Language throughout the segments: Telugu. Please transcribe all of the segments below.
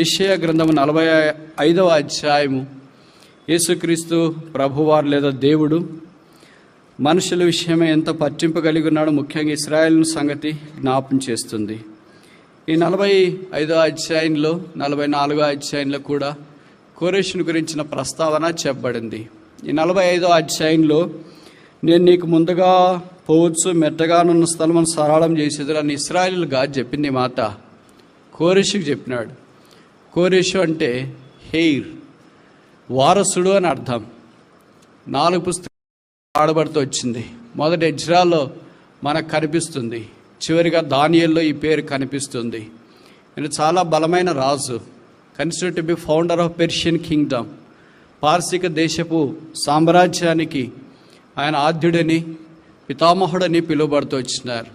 యెషయా గ్రంథము 45వ అధ్యాయము. యేసుక్రీస్తు ప్రభువారు లేదా దేవుడు మనుషుల విషయమే ఎంత పట్టింపు కలిగి ఉన్నాడో ముఖ్యంగా ఇశ్రాయేలు సంగతి జ్ఞాపం చేస్తుంది. ఈ 45వ అధ్యాయంలో 44వ అధ్యాయంలో కూడా కోరెషును గురించిన ప్రస్తావన చెప్పబడింది. ఈ 45వ అధ్యాయంలో నేను నీకు ముందుగా పోవచ్చు, మెట్టగానున్న స్థలమును సరళం చేసేది అని ఇశ్రాయేలుగా చెప్పింది మాట కోరెషుకు చెప్పినాడు. కోరెషు అంటే హెయిర్, వారసుడు అని అర్థం. 4 పుస్తకాలు ఆడబడుతూ వచ్చింది. మొదటి ఎజ్రాలో మనకు కనిపిస్తుంది, చివరిగా దానియేల్లో ఈ పేరు కనిపిస్తుంది. ఇది చాలా బలమైన రాజు, considered to be founder of Persian kingdom. పార్సిక దేశపు సామ్రాజ్యానికి ఆయన ఆద్యుడని, పితామహుడని పిలువబడుతూ వచ్చినారు.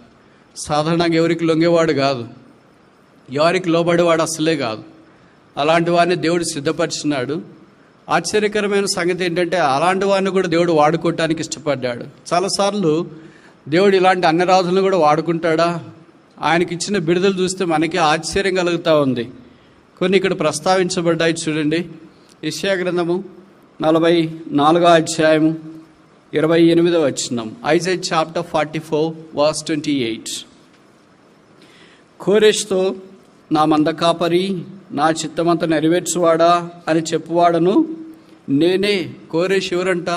సాధారణంగా ఎవరికి లొంగేవాడు కాదు, ఎవరికి లోబడేవాడు అసలే కాదు. అలాంటి వాడిని దేవుడు సిద్ధపరిచినాడు. ఆశ్చర్యకరమైన సంగతి ఏంటంటే అలాంటి వాడిని కూడా దేవుడు వాడుకోవటానికి ఇష్టపడ్డాడు. చాలాసార్లు దేవుడు ఇలాంటి అన్ని రాజులను కూడా వాడుకుంటాడా? ఆయనకి ఇచ్చిన బిడుదలు చూస్తే మనకి ఆశ్చర్యం కలుగుతూ ఉంది. కొన్ని ఇక్కడ ప్రస్తావించబడ్డాయి చూడండి. యెషయా గ్రంథము 44వ అధ్యాయము 28వ వచనం. Isaiah chapter 44 verse 28. కోరెషుతో నా మంద కాపరి, నా చిత్తమంతా నెరవేర్చువాడా అని చెప్పువాడను నేనే. కోరెషు ఎవరంట?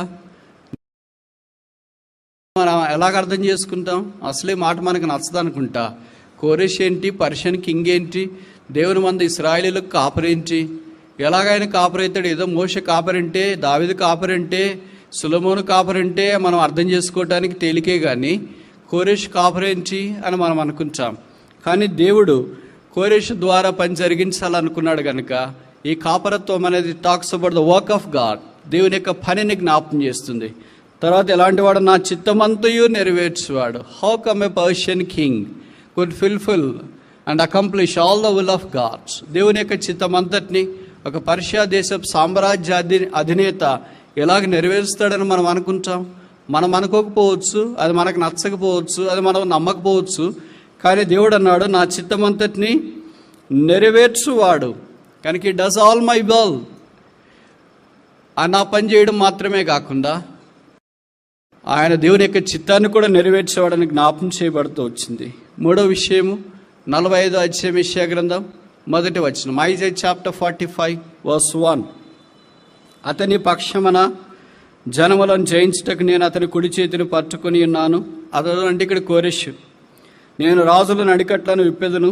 మనం ఎలాగ అర్థం చేసుకుంటాం? అసలే మాట మనకు నచ్చదనుకుంటా. కోరెషు ఏంటి? పర్షియన్ కింగ్ ఏంటి? దేవుని మంద ఇశ్రాయేలీలకు కాపరేంటి? ఎలాగైనా కాపరైతాడు? ఏదో మోషే కాపరంటే, దావీదు కాపరంటే, సొలొమోను కాపరంటే మనం అర్థం చేసుకోవటానికి తేలికే, కానీ కోరెషు కాపరేంటి అని మనం అనుకుంటాం. కానీ దేవుడు కోరెషు ద్వారా పని జరిగించాలనుకున్నాడు కనుక ఈ కాపరత్వం అనేది talks about the work of God, దేవుని యొక్క పనిని జ్ఞాపం చేస్తుంది. తర్వాత ఎలాంటి వాడు? నా చిత్తమంతయు నెరవేర్చువాడు. How come a Persian king could fulfil and accomplish all the will of Gods. దేవుని యొక్క చిత్తమంతటిని ఒక పర్షియా దేశపు సామ్రాజ్య అధినేత ఎలాగ నెరవేరుస్తాడని మనం అనుకుంటాం. మనం అనుకోకపోవచ్చు, అది మనకు నచ్చకపోవచ్చు, అది మనం నమ్మకపోవచ్చు. కానీ దేవుడు అన్నాడు నా చిత్తమంతటిని నెరవేర్చువాడు. కనుక ఈ డస్ ఆల్ మై విల్. నా పని చేయడం మాత్రమే కాకుండా ఆయన దేవుని యొక్క చిత్తాన్ని కూడా నెరవేర్చేవాడని జ్ఞాపం చేయబడుతూ వచ్చింది. 3వ విషయము 45వ అధ్యాయం యెషయా గ్రంథం 1వ వచనం. Isaiah chapter 45 verse 1. అతని పక్షమున జనములను జయించుటకు నేను అతని కుడి చేతిని పట్టుకుని ఉన్నాను. అతడు అంటే ఇక్కడ కోరెషు. నేను రాజుల నడికట్లను విప్పెదను,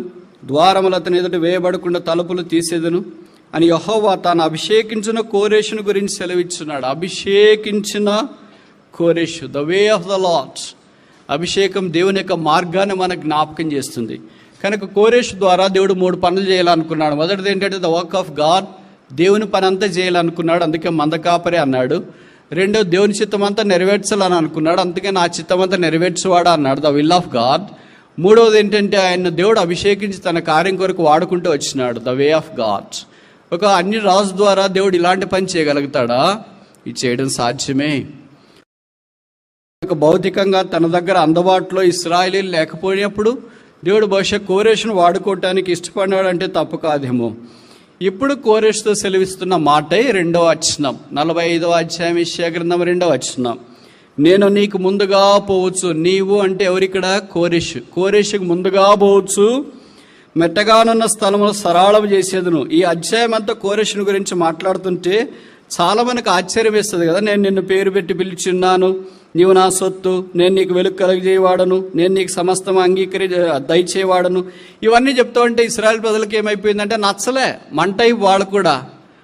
ద్వారములు అతని ఎదుట వేయబడకుండా తలుపులు తీసేదను అని యెహోవా తాను అభిషేకించిన కోరెషును గురించి సెలవిచ్చున్నాడు. అభిషేకించిన కోరెషు, the way of the Lord. అభిషేకం దేవుని యొక్క మార్గాన్ని మనకు జ్ఞాపకం చేస్తుంది. కనుక కోరెషు ద్వారా దేవుడు 3 పనులు చేయాలనుకున్నాడు. మొదటిది ఏంటంటే ద వర్క్ ఆఫ్ గాడ్, దేవుని పని అంతా చేయాలనుకున్నాడు, అందుకే మందకాపరి అన్నాడు. రెండో, దేవుని చిత్తం అంతా నెరవేర్చాలని అనుకున్నాడు, అందుకే నా చిత్తం అంతా నెరవేర్చువాడా అన్నాడు, ద విల్ ఆఫ్ గాడ్. మూడవది ఏంటంటే ఆయన దేవుడు అభిషేకించి తన కార్యం కొరకు వాడుకుంటూ వచ్చినాడు, ద వే ఆఫ్ గాడ్. ఒక అన్య రాజు ద్వారా దేవుడు ఇలాంటి పని చేయగలుగుతాడా? ఇది చేయడం సాధ్యమే. భౌతికంగా తన దగ్గర అందుబాటులో ఇశ్రాయేలీలు లేకపోయినప్పుడు దేవుడు బహుశా కోరెషును వాడుకోవటానికి ఇష్టపడినాడు అంటే తప్పు కాదేమో. ఇప్పుడు కోరెషుతో సెలవిస్తున్న మాటే 2వ వచనం, 45వ అధ్యాయం యెషయా గ్రంథం 2వ వచనం. నేను నీకు ముందుగా పోవచ్చు. నీవు అంటే ఎవరిక్కడ? కోరెషు. కోరెషుకు ముందుగా పోవచ్చు, మెట్టగానున్న స్థలమును సరళం చేసేదును. ఈ అధ్యాయం అంతా కోరెషుని గురించి మాట్లాడుతుంటే చాలా మనకు ఆశ్చర్యం వేస్తుంది కదా. నేను నిన్ను పేరు పెట్టి పిలిచిన్నాను, నీవు నా సొత్తు, నేను నీకు వెలుగు కలిగజేయవాడను, నేను నీకు సమస్తం దయచేవాడను. ఇవన్నీ చెప్తా ఉంటే ఇశ్రాయేల్ ప్రజలకు ఏమైపోయిందంటే నచ్చలే. మంటై వాళ్ళు కూడా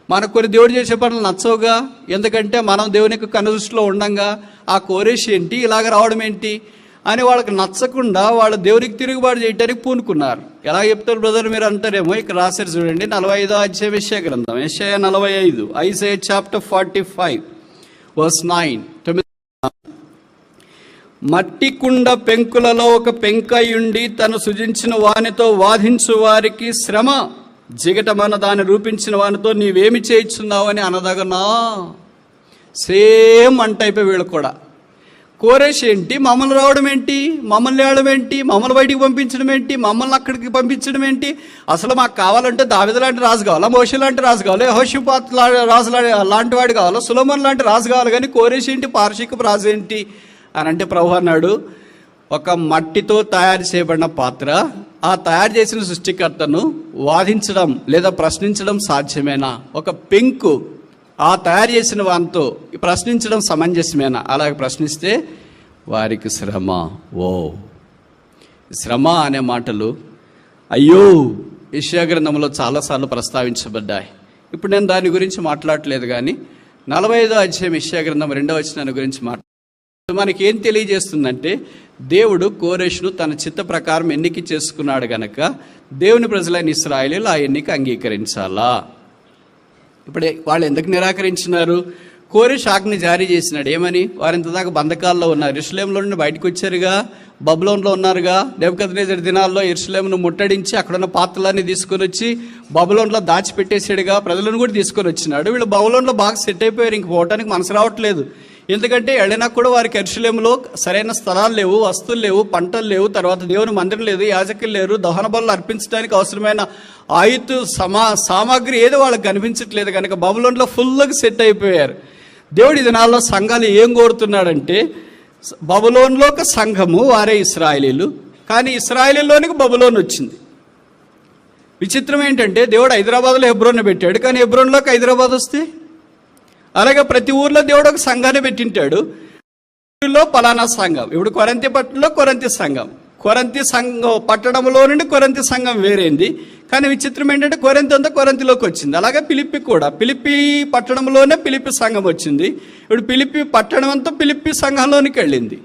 మనకు కొన్ని దేవుడు చేసే పనులు నచ్చవుగా. ఎందుకంటే మనం దేవుని యొక్క కనుదృష్టిలో ఉండంగా ఆ కోరెషు ఏంటి, ఇలాగ రావడం ఏంటి అని వాళ్ళకి నచ్చకుండా వాళ్ళు దేవునికి తిరుగుబాటు చేయడానికి పూనుకున్నారు. ఎలా చెప్తారు బ్రదర్ మీరు అంటారేమో. ఇక్కడ రాశారు చూడండి, 45వ అధ్యాయం యెషయా గ్రంథం, యెషయా 45, ఐజైయా చాప్టర్ 45 verse 9. మట్టి కుండ పెంకులలో ఒక పెంకయుండి తను సృజించిన వానితో వాదించు వారికి శ్రమ, జిగటమన్న దాన్ని రూపించిన వానితో నీవేమి చేయించున్నావు అని అనదగనా. సేమ్ అంటైపోయి వీళ్ళు కూడా కోరేష్ ఏంటి, మమ్మల్ని రావడం ఏంటి, మమ్మల్ని వేయడం ఏంటి, మమ్మల్ని బయటికి పంపించడం ఏంటి, మమ్మల్ని అక్కడికి పంపించడం ఏంటి? అసలు మాకు కావాలంటే దావీదు లాంటి రాజు కావాలా, మోషే లాంటి రాజు కావాలి, యెహోషాపాతు రాజు లాంటి వాడు కావాలా, సొలొమోను లాంటి రాజు కావాలి, కానీ కోరేష్ ఏంటి, పారసీకపు రాజు ఏంటి అని అంటే ప్రభు అన్నాడు, ఒక మట్టితో తయారు చేయబడిన పాత్ర, ఆ తయారు చేసిన సృష్టికర్తను వాదించడం లేదా ప్రశ్నించడం సాధ్యమేనా? ఒక పెంకు ఆ తయారు చేసిన వానితో ప్రశ్నించడం సమంజసమేనా? అలాగే ప్రశ్నిస్తే వారికి శ్రమ. ఓ శ్రమ అనే మాటలు అయ్యో యెషయా గ్రంథంలో చాలాసార్లు ప్రస్తావించబడ్డాయి. ఇప్పుడు నేను దాని గురించి మాట్లాడలేదు, కానీ 45వ అధ్యాయం యెషయా గ్రంథం 2వ వచనాన్ని గురించి మనకి ఏం తెలియజేస్తుందంటే, దేవుడు కోరెషును తన చిత్త ప్రకారం ఎన్నిక చేసుకున్నాడు గనక దేవుని ప్రజలైన ఇశ్రాయేలీయులు ఆ ఎన్నిక అంగీకరించాలా. ఇప్పుడు వాళ్ళు ఎందుకు నిరాకరించినారు? కోరెషు ఆజ్ఞ జారీ చేసినాడు. ఏమని? వారు ఇంతదాకా బంధకాల్లో ఉన్నారు, యెరూషలేములో నుండి బయటకు వచ్చారుగా, బబులోన్లో ఉన్నారుగా. నెబుకద్నెజరు దినాల్లో యెరూషలేమును ముట్టడించి అక్కడున్న పాత్రలన్నీ తీసుకొని వచ్చి బబులోన్లో దాచిపెట్టేసాడుగా. ప్రజలను కూడా తీసుకొని వచ్చినాడు. వీళ్ళు బబులోన్లో బాగా సెట్ అయిపోయారు, ఇంక పోవటానికి మనసు రావట్లేదు. ఎందుకంటే వెళ్ళినా కూడా వారికి యెరూషలేములో సరైన స్థలాలు లేవు, వస్తువులు లేవు, పంటలు లేవు, తర్వాత దేవుని మందిరం లేదు, యాజకులు లేరు, దహన బలులు అర్పించడానికి అవసరమైన ఆయుధ సామాగ్రి ఏదో వాళ్ళకి కనిపించట్లేదు కనుక బబులోన్లో ఫుల్గా సెట్ అయిపోయారు. దేవుడి దినాల్లో సంఘాలు ఏం కోరుతున్నాడంటే, బబులోన్లో ఒక సంఘము, వారే ఇశ్రాయేలీలు, కానీ ఇశ్రాయేలీలోనికి బబులోన్ వచ్చింది. విచిత్రం ఏంటంటే, దేవుడు హైదరాబాద్లో హెబ్రోన్ పెట్టాడు, కానీ హెబ్రోన్లోకి హైదరాబాద్ వస్తే, అలాగే ప్రతి ఊర్లో దేవుడు ఒక సంఘాన్ని పెట్టింటాడు. ఊరిలో పలానా సంఘం. ఇప్పుడు కొరంతి పట్టణంలో కొరంతి సంఘం, కొరంతి సంఘం పట్టణంలో నుండి కొరంతి సంఘం వేరేంది. కానీ విచిత్రం ఏంటంటే కొరంతి అంతా కొరంతిలోకి వచ్చింది. అలాగే పిలిప్పి కూడా పిలిప్పి పట్టణంలోనే పిలిప్పి సంఘం వచ్చింది. ఇప్పుడు పిలిప్పి పట్టణం అంతా పిలిప్పి సంఘంలోనికి వెళ్ళింది.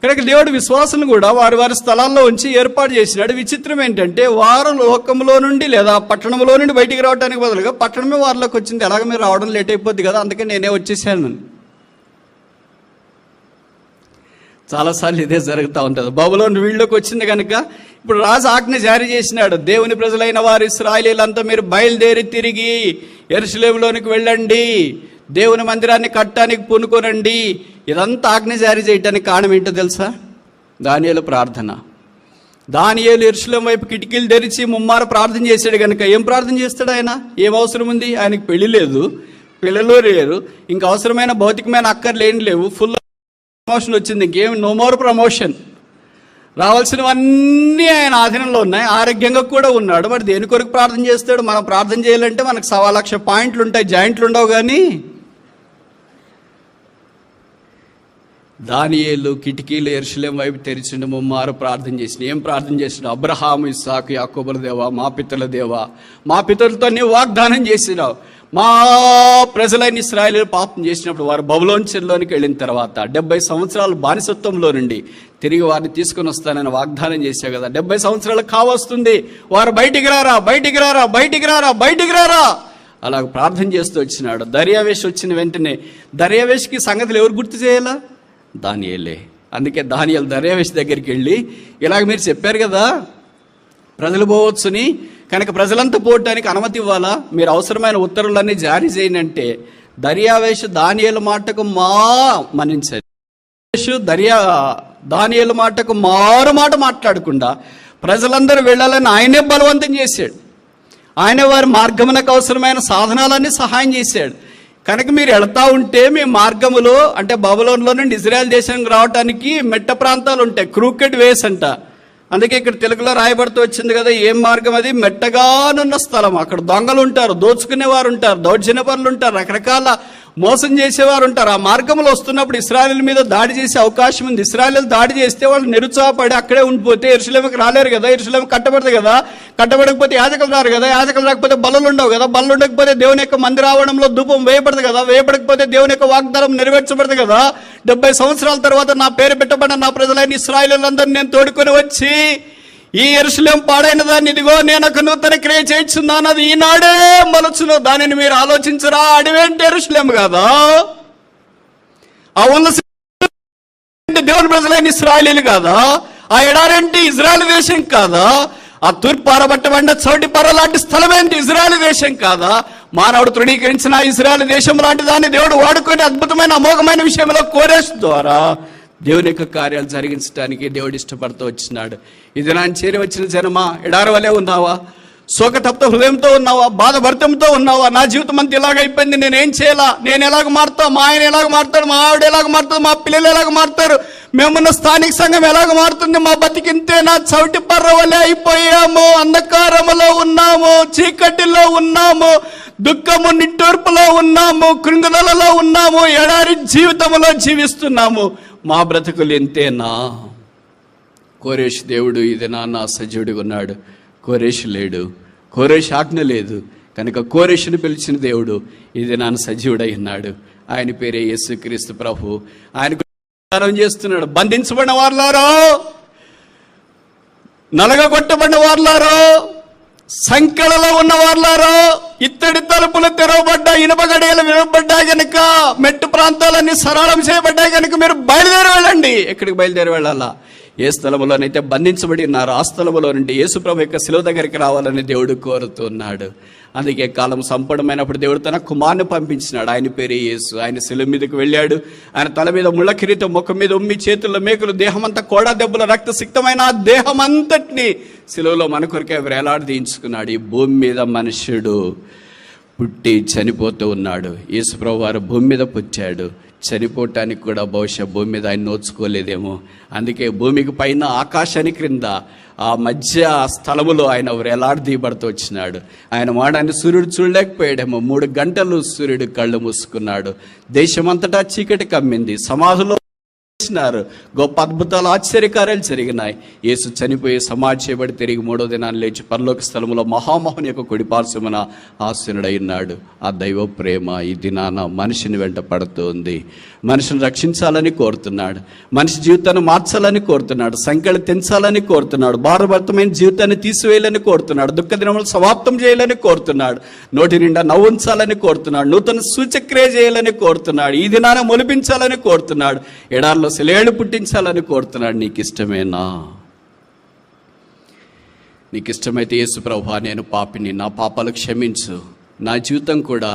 కనుక దేవుడు విశ్వాసులను కూడా వారి వారి స్థలాల్లో ఉంచి ఏర్పాటు చేసినాడు. విచిత్రం ఏంటంటే, వారు లోకంలో నుండి లేదా పట్టణంలో నుండి బయటికి రావడానికి బదులుగా పట్టణమే వారిలోకి వచ్చింది. ఎలాగ మీరు రావడం లేట్ అయిపోద్ది కదా, అందుకే నేనే వచ్చేసాను. చాలాసార్లు ఇదే జరుగుతూ ఉంటుంది. బబులోను వీళ్ళకి వచ్చింది కనుక ఇప్పుడు రాజు ఆజ్ఞ జారీ చేసినాడు, దేవుని ప్రజలైన వారు ఇశ్రాయేలీయులంతా మీరు బయలుదేరి తిరిగి యెరూషలేములోనికి వెళ్ళండి, దేవుని మందిరాన్ని కట్టడానికి పూనుకోనండి. ఇదంతా ఆజ్ఞ జారీ చేయడానికి కారణం ఏంటో తెలుసా? దానియేలు ప్రార్థన. దానియేలు యెరూషలేము వైపు కిటికీలు తెరిచి ముమ్మారు ప్రార్థన చేశాడు కనుక ఏం ప్రార్థన చేస్తాడు ఆయన? ఏం అవసరం ఉంది? ఆయనకి పెళ్లి లేదు, పిల్లలు లేరు, ఇంకా అవసరమైన భౌతికమైన అక్కర్లు ఏం లేవు, ఫుల్ ప్రమోషన్ వచ్చింది, ఇంకేం నో మోర్ ప్రమోషన్. రావాల్సినవన్నీ ఆయన ఆధీనంలో ఉన్నాయి, ఆరోగ్యంగా కూడా ఉన్నాడు. మరి దేని కొరకు ప్రార్థన చేస్తాడు? మనం ప్రార్థన చేయాలంటే మనకు 1,00,000 పాయింట్లు ఉంటాయి, జాయింట్లు ఉండవు. కానీ దానియేలు కిటికీలు యెరూషలేము వైపు తెరిచిండు, ముమ్మారు ప్రార్థన చేసిన. ఏం ప్రార్థన చేసిన? అబ్రహాము, ఇస్సాకు, యాకోబుల దేవా, మా పితరుల దేవా, మా పితరులతో నీవు వాగ్దానం చేసినావు, మా ప్రజలైన ఇశ్రాయేలీయులు పాపం చేసినప్పుడు వారు బబులోను చెరలోనికి వెళ్ళిన తర్వాత 70 సంవత్సరాలు బానిసత్వంలో నుండి తిరిగి వారిని తీసుకొని వస్తానని వాగ్దానం చేశావు కదా, 70 సంవత్సరాలు కావస్తుంది, వారు బయటికి రారా, బయటికి రారా, బయటికి రారా, బయటికి రారా, అలాగ ప్రార్థన చేస్తూ వచ్చినాడు. దర్యావేష్ వచ్చిన వెంటనే దర్యావేష్కి సంగతులు ఎవరు గుర్తు చేయాలా? దానియేలే. అందుకే దానియేలు దర్యావేష్ దగ్గరికి వెళ్ళి, ఇలాగ మీరు చెప్పారు కదా ప్రజలు పోవచ్చుని, కనుక ప్రజలంతా పోవటానికి అనుమతి ఇవ్వాలా, మీరు అవసరమైన ఉత్తర్వులన్నీ జారీ చేయండి అంటే, దర్యావేష్ దానియేలు మాటకు మన్నించాడు. దానియేలు మాటకు మారు మాట మాట్లాడకుండా ప్రజలందరూ వెళ్ళాలని ఆయనే బలవంతం చేశాడు. ఆయనే వారి మార్గమునకు అవసరమైన సాధనాలన్నీ సహాయం చేశాడు. కనుక మీరు వెళతా ఉంటే మీ మార్గములో, అంటే బబులోన్లో నుండి ఇజ్రాయెల్ దేశానికి రావడానికి మెట్ట ప్రాంతాలు ఉంటాయి, క్రూకెడ్ వేస్ అంట. అందుకే ఇక్కడ తెలుగులో రాయబడుతూ వచ్చింది కదా, ఏం మార్గం అది? మెట్టగానున్న స్థలం. అక్కడ దొంగలు ఉంటారు, దోచుకునేవారు ఉంటారు, దౌర్జన్యపరులు ఉంటారు, రకరకాల మోసం చేసేవారు ఉంటారు. ఆ మార్గంలో వస్తున్నప్పుడు ఇశ్రాయేలీయుల మీద దాడి చేసే అవకాశం ఉంది. ఇశ్రాయేలీయులు దాడి చేస్తే వాళ్ళు నిరుత్సాహపడి అక్కడే ఉండిపోతే యెరూషలేముకి రాలేరు కదా, యెరూషలేము కట్టబడదు కదా, కట్టబడకపోతే యాజకులు రారు కదా, యాజకులు రాకపోతే బలులు ఉండవు కదా, బలులు ఉండకపోతే దేవుని యొక్క మందిరావడంలో ధూపం వేయబడదు కదా, వేయబడకపోతే దేవుని యొక్క వాగ్దానం నెరవేర్చబడదు కదా. 70 సంవత్సరాల తర్వాత నా పేరు పెట్టబడిన నా ప్రజలైన ఇశ్రాయేలీయులందరినీ నేను తోడుకొని వచ్చి ఈ యెరూషలేము పాడైన దాన్ని ఇదిగో నేను ఒక నూతన క్రియ చేయించున్నాను, అది ఈనాడే మలుచును, దానిని మీరు ఆలోచించరా? అడివేంటి యెరూషలేము కదా, ఆ ఉన్న దేవుని ప్రజలైన ఇశ్రాయేలీయులు కాదా, ఆ ఎడారేంటి ఇజ్రాయెల్ దేశం కాదా, ఆ తూర్పు ఆరబట్టబడిన చోటి పర్వ లాంటి స్థలం ఏంటి ఇజ్రాయెల్ దేశం కాదా? మానవుడు తృణీకరించిన ఇజ్రాయెల్ దేశం లాంటి దాన్ని దేవుడు వాడుకొని అద్భుతమైన అమోఘమైన విషయంలో కోరేష్ ద్వారా దేవుని యొక్క కార్యాలు జరిగించడానికి దేవుడు ఇష్టపడుతూ వచ్చినాడు. ఇది నా చేరి వచ్చిన జనమా, ఎడారి వలె ఉన్నావా? శోకతప్త హృదయంతో ఉన్నావా? బాధభరితంతో ఉన్నావా? నా జీవితం అంతా ఇలాగైపోయింది, నేనేం చేయాలా? నేను ఎలాగ మారుతా? మా ఆయన ఎలాగ మారుతాడు? మా ఆవిడ ఎలాగ మారుతుంది? మా పిల్లలు ఎలాగ మారుతారు? మేమున్న స్థానిక సంఘం ఎలాగ మారుతుంది? మా బతికింతే నా చవిటి పర్ర వలె అయిపోయాము. అంధకారములో ఉన్నాము, చీకటిలో ఉన్నాము, దుఃఖము నిట్టూర్పులో ఉన్నాము, కృంగుదలలో ఉన్నాము, ఎడారి జీవితంలో జీవిస్తున్నాము. మా బ్రతుకులు ఇంతేనా? కోరేషు దేవుడు ఇది నా సజీవుడిగా ఉన్నాడు. కోరేషు లేడు, కోరేషు ఆజ్ఞ లేదు కనుక కోరేషుని పిలిచిన దేవుడు ఇది నాన్న సజీవుడై ఉన్నాడు. ఆయన పేరే యేసుక్రీస్తు ప్రభు. ఆయన చేస్తున్నాడు. బంధించబడిన వారులారో, నలగగొట్టబడిన వారులారో, సంఖ్యలలో ఉన్న వారులారో, ఇత్తడి తలుపులు తెరవబడ్డా, ఇనుప గడియలు వినబడ్డాయి కనుక, మెట్టు ప్రాంతాలన్నీ సరళం చేయబడ్డాయి కనుక మీరు బయలుదేరి వెళ్ళండి. ఎక్కడికి బయలుదేరి వెళ్ళాలా? ఏ స్థలంలోనైతే బంధించబడి ఉన్నారు ఆ స్థలంలో నుండి యేసుప్రభు యొక్క శిలువ దగ్గరికి రావాలని దేవుడు కోరుతున్నాడు. అందుకే కాలం సంపూర్ణమైనప్పుడు దేవుడు తన కుమారుని పంపించినాడు. ఆయన పేరే యేసు. ఆయన శిలువ మీదకి వెళ్ళాడు. ఆయన తల మీద ముళ్ళ కిరీటం, ముఖం మీద ఉమ్మి, చేతుల్లో మేకులు, దేహం అంతా కోడా దెబ్బల రక్తసిక్తమైన ఆ దేహం అంతటిని శిలువలో మన కొరకే వేలాడదీయించుకున్నాడు. ఈ భూమి మీద మనుష్యుడు పుట్టి చనిపోతూ ఉన్నాడు. యేసుప్రభు వారు భూమి మీద పుట్టాడు. చనిపోవటానికి కూడా బహుశా భూమి మీద ఆయన నోచుకోలేదేమో. అందుకే భూమికి పైన ఆకాశానికి క్రింద ఆ మధ్య స్థలములో ఆయన వేలాడదీయబడుతూ వచ్చినాడు. ఆయన మాడాన్ని సూర్యుడు చూడలేకపోయాడేమో. 3 గంటలు సూర్యుడు కళ్ళు మూసుకున్నాడు. దేశమంతటా చీకటి కమ్మింది. సమాధిలో గొప్ప అద్భుతాలు, ఆశ్చర్యకార్యాలు జరిగినాయి. యేసు చనిపోయి సమాధి చేయబడి తిరిగి 3వ దినాన్ని లేచి పరలోక స్థలములో మహామోహన్ యొక్క కుడిపార్శ్వమున ఆసీనుడై ఉన్నాడు. ఆ దైవ ప్రేమ ఈ దినాన మనిషిని వెంట పడుతుంది. మనిషిని రక్షించాలని కోరుతున్నాడు. మనిషి జీవితాన్ని మార్చాలని కోరుతున్నాడు. సంఖ్యలు తెంచాలని కోరుతున్నాడు. భారభరితమైన జీవితాన్ని తీసివేయాలని కోరుతున్నాడు. దుఃఖ దినములు సమాప్తం చేయాలని కోరుతున్నాడు. నోటి నిండా నవ్వుంచాలని కోరుతున్నాడు. నూతన సూచక్రియ చేయాలని కోరుతున్నాడు. ఈ దినాన మొలిపించాలని కోరుతున్నాడు. ఎడారిలో సెలయేళ్ళు పుట్టించాలని కోరుతున్నాడు. నీకు ఇష్టమేనా? నీకు ఇష్టమైతే యేసు ప్రభువా, నేను పాపిని, నా పాపాలు క్షమించు. నా జీవితం కూడా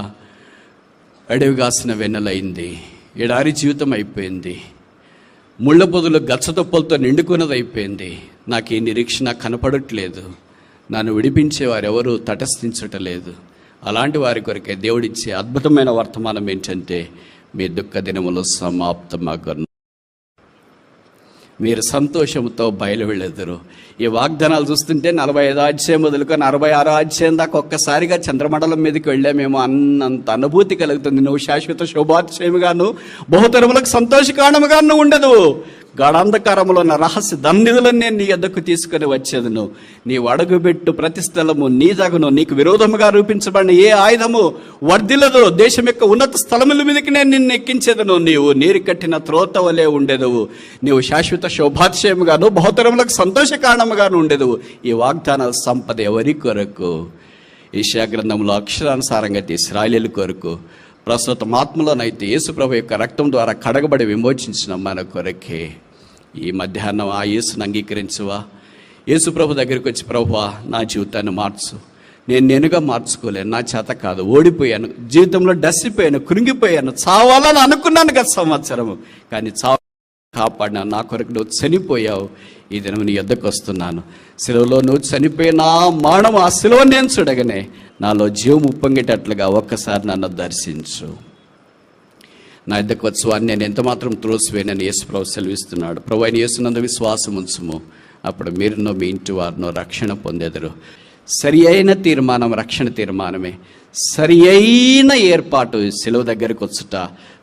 అడవిగాసిన వెన్నెలైంది. ఎడారి జీవితం అయిపోయింది. ముళ్ళ పొదలు గచ్చతొప్పలతో నిండుకున్నది అయిపోయింది. నాకు ఈ నిరీక్షణ కనపడట్లేదు. నన్ను విడిపించేవారెవరూ తటస్థించటలేదు. అలాంటి వారి కొరకే దేవుడిచ్చే అద్భుతమైన వర్తమానం ఏంటంటే, మీ దుఃఖ దినములు సమాప్తమగును, మీరు సంతోషంతో బయలు వెళ్ళెదరు. ఈ వాగ్దానాలు చూస్తుంటే 45 అధ్యాయం మొదలుకొని 66 అధ్యాయం దాకా ఒక్కసారిగా చంద్రమండలం మీదకి వెళ్ళామేమో అన్నంత అనుభూతి కలుగుతుంది. నువ్వు శాశ్వత శోభాతిశయముగాను బహుతరములకు సంతోషకారణముగాను ఉండదు. గాఢాంధకారంలో ఉన్న రహస్య ధన్నిధులను నేను నీ యొద్దకు తీసుకుని వచ్చేదను. నీవు అడుగుబెట్టు ప్రతి స్థలము నీ తగును. నీకు విరోధముగా రూపించబడిన ఏ ఆయుధము వర్ధిల్లదు. దేశం యొక్క ఉన్నత స్థలముల మీదకి నేను నిన్ను ఎక్కించేదను. నీవు నీరు కట్టిన త్రోత వలె ఉండేదవు. నీవు శాశ్వత శోభాతిశయముగాను బహుతరములకు సంతోష కారణముగాను ఉండేదవు. ఈ వాగ్దానాల సంపద ఎవరి కొరకు? యెషయా గ్రంథంలో అక్షరానుసారంగా ఇశ్రాయేలు కొరకు, ప్రస్తుతం ఆత్మలోనైతే యేసుప్రభు యొక్క రక్తం ద్వారా కడగబడి విమోచించిన మన కొరకే. ఈ మధ్యాహ్నం ఆ యేసును అంగీకరించువా? యేసుప్రభు దగ్గరికి వచ్చి, ప్రభువా, నా జీవితాన్ని మార్చు. నేనుగా మార్చుకోలేను, నా చేత కాదు, ఓడిపోయాను, జీవితంలో డస్సిపోయాను, కృంగిపోయాను, చావాలని అనుకున్నాను గత సంవత్సరము, కానీ కాపాడినా. నా కొరకు నువ్వు చనిపోయావు. ఈ దినం నీ యొద్దకు వస్తున్నాను. శిలువలో నువ్వు చనిపోయిన మరణం, ఆ శిలువ నేను చూడగానే నాలో జీవం ఉప్పొంగేటట్లుగా ఒక్కసారి నన్ను దర్శించు. నా యొద్దకు వచ్చు అని నేను ఎంతమాత్రం త్రోసివేనని యేసుప్రభు సెలవిస్తున్నాడు. ప్రభు అయిన యేసునందు విశ్వాసం ఉంచుము, అప్పుడు మీరునో మీ ఇంటి వారినో రక్షణ పొందెదరు. సరి అయిన తీర్మానం రక్షణ తీర్మానమే. సరి అయిన ఏర్పాటు శిలువ దగ్గరకు వచ్చుట,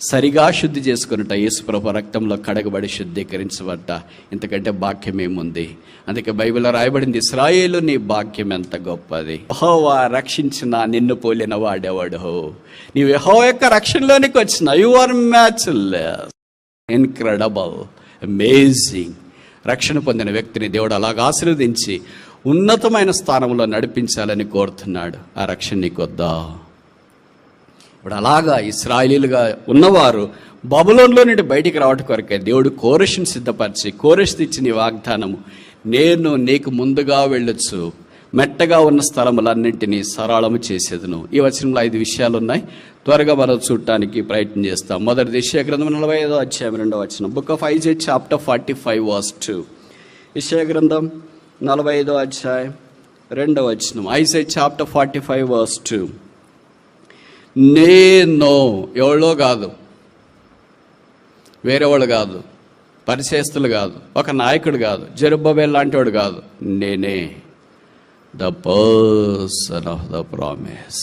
సరిగా శుద్ధి చేసుకున్నట, యేసుప్రభు రక్తంలో కడగబడి శుద్ధీకరించబడ్డ. ఇంతకంటే భాగ్యం ఏముంది? అందుకే బైబిల్లో రాయబడింది, ఇశ్రాయేలు నీ భాగ్యం ఎంత గొప్పది. యెహోవా రక్షించిన నిన్ను పోలిన వాడెవడో. నీవు యెహోవా యొక్క రక్షణలోనికి వచ్చిన, you are matchless, incredible, amazing. రక్షణ పొందిన వ్యక్తిని దేవుడు అలాగా ఆశీర్వదించి ఉన్నతమైన స్థానంలో నడిపించాలని కోరుతున్నాడు. ఆ రక్షణ నీకొద్దా? ఇప్పుడు అలాగా ఇశ్రాయేలీలుగా ఉన్నవారు బబులోనులో నుండి బయటికి రావడం కొరకే దేవుడు కోరెషుని సిద్ధపరిచి, కోరెషు ఇచ్చిన వాగ్దానము, నేను నీకు ముందుగా వెళ్ళొచ్చు, మెట్టగా ఉన్న స్థలములన్నింటినీ సరళము చేసేదను. ఈ వచనంలో 5 విషయాలు ఉన్నాయి. త్వరగా మనం చూడటానికి ప్రయత్నం చేస్తాం. మొదటిది యెషయా గ్రంథం 45వ అధ్యాయం 2వ వచనం. Book of Isaiah chapter 45 verse 2. యెషయా గ్రంథం 45వ అధ్యాయం 2వ వచనం. Isaiah chapter 45 verse 2. నేను, ఎవరో కాదు, వేరేవాళ్ళు కాదు, పరిచయస్తులు కాదు, ఒక నాయకుడు కాదు, జెరుబ్బబెల్ లాంటి వాడు కాదు, నేనే the person of the promise.